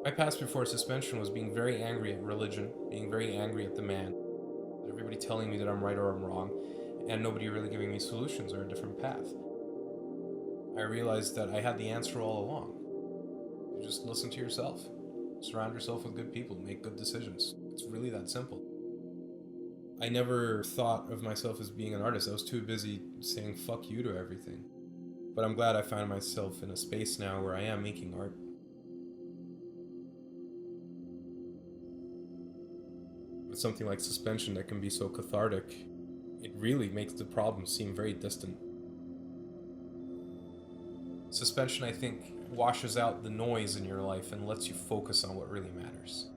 My past before suspension was being very angry at religion, being very angry at the man, everybody telling me that I'm right or I'm wrong, and nobody really giving me solutions or a different path. I realized that I had the answer all along. You just listen to yourself. Surround yourself with good people, make good decisions. It's really that simple. I never thought of myself as being an artist. I was too busy saying fuck you to everything. But I'm glad I find myself in a space now where I am making art. With something like suspension that can be so cathartic, it really makes the problem seem very distant. Suspension, I think, washes out the noise in your life and lets you focus on what really matters.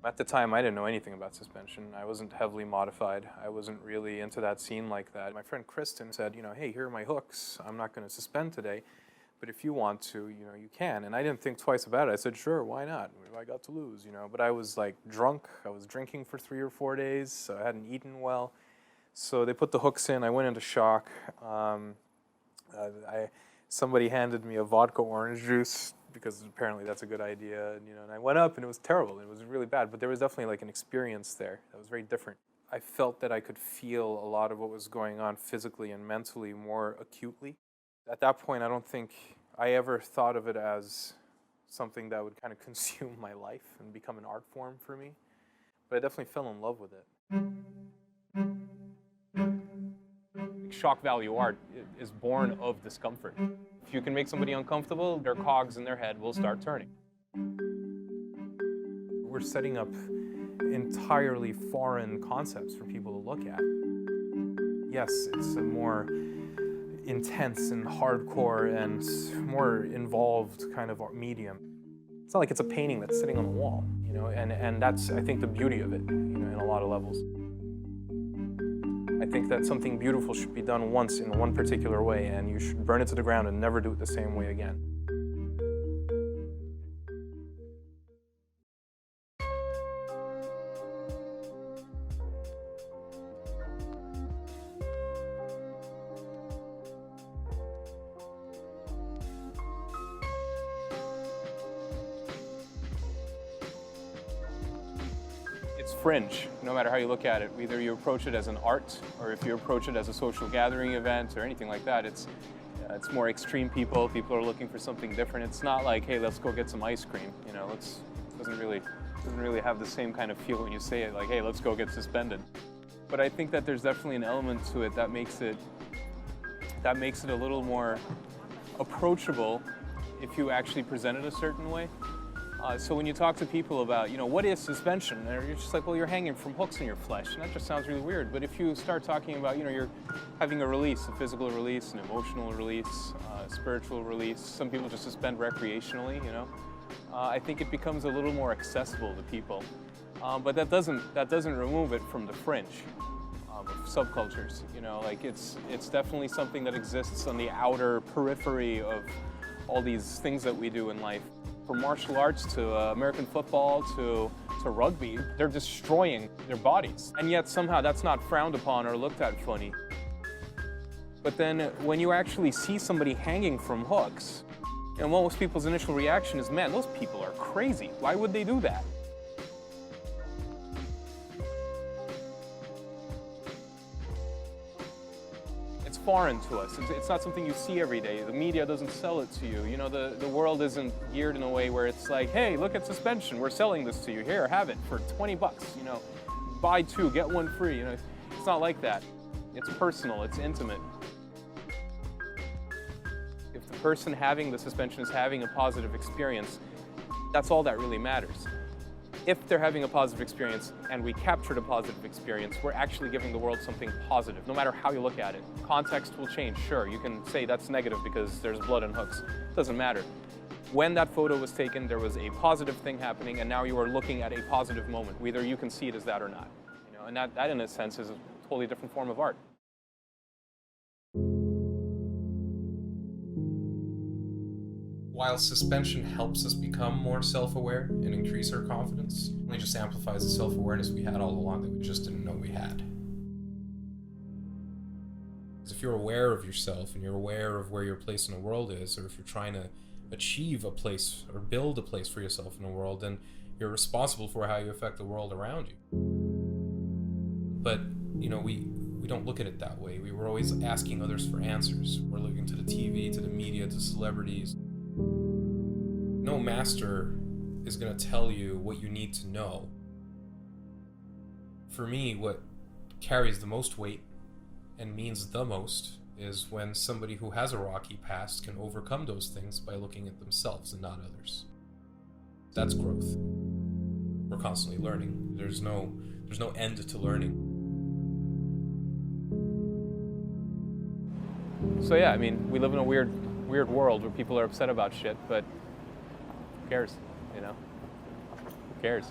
At the time, I didn't know anything about suspension. I wasn't heavily modified. I wasn't really into that scene like that. My friend Kristian said, hey, here are my hooks. I'm not going to suspend today, but if you want to, you can. And I didn't think twice about it. I said, sure, why not? What have I got to lose, But I was like drunk. I was drinking for 3 or 4 days, so I hadn't eaten well. So they put the hooks in. I went into shock. Somebody handed me a vodka orange juice, because apparently that's a good idea, and I went up and it was terrible. It was really bad, but there was definitely like an experience there that was very different. I felt that I could feel a lot of what was going on physically and mentally more acutely. At that point, I don't think I ever thought of it as something that would kind of consume my life and become an art form for me, but I definitely fell in love with it. Shock value art is born of discomfort. If you can make somebody uncomfortable, their cogs in their head will start turning. We're setting up entirely foreign concepts for people to look at. Yes, it's a more intense and hardcore and more involved kind of medium. It's not like it's a painting that's sitting on the wall, and that's, I think, the beauty of it, in a lot of levels. I think that something beautiful should be done once in one particular way, and you should burn it to the ground and never do it the same way again. It's fringe, no matter how you look at it. Either you approach it as an art, or if you approach it as a social gathering event or anything like that, it's more extreme people. People are looking for something different. It's not like, hey, let's go get some ice cream. Doesn't really have the same kind of feel when you say it, like, hey, let's go get suspended. But I think that there's definitely an element to it that makes it a little more approachable if you actually present it a certain way. So when you talk to people about, what is suspension? You're just like, well, you're hanging from hooks in your flesh, and that just sounds really weird. But if you start talking about, you're having a release, a physical release, an emotional release, a spiritual release. Some people just suspend recreationally, I think it becomes a little more accessible to people. But that doesn't remove it from the fringe of subcultures. It's definitely something that exists on the outer periphery of all these things that we do in life. From martial arts to American football to rugby, they're destroying their bodies. And yet somehow that's not frowned upon or looked at funny. But then when you actually see somebody hanging from hooks, most people's initial reaction is, man, those people are crazy. Why would they do that? It's foreign to us. It's not something you see every day. The media doesn't sell it to you. The world isn't geared in a way where it's like, hey, look at suspension. We're selling this to you. Here, have it for 20 bucks. Buy 2, get 1 free. It's not like that. It's personal. It's intimate. If the person having the suspension is having a positive experience, that's all that really matters. If they're having a positive experience and we captured a positive experience, we're actually giving the world something positive, no matter how you look at it. Context will change, sure. You can say that's negative because there's blood and hooks. It doesn't matter. When that photo was taken, there was a positive thing happening, and now you are looking at a positive moment. Whether you can see it as that or not. And that in a sense is a totally different form of art. While suspension helps us become more self-aware and increase our confidence, it only just amplifies the self-awareness we had all along that we just didn't know we had. Because if you're aware of yourself and you're aware of where your place in the world is, or if you're trying to achieve a place or build a place for yourself in the world, then you're responsible for how you affect the world around you. But, you know, we don't look at it that way. We were always asking others for answers. We're looking to the TV, to the media, to celebrities. No master is going to tell you what you need to know. For me, what carries the most weight and means the most is when somebody who has a rocky past can overcome those things by looking at themselves and not others. That's growth. We're constantly learning. There's no end to learning. So yeah, I mean, we live in a weird world where people are upset about shit, but who cares, you know? Who cares?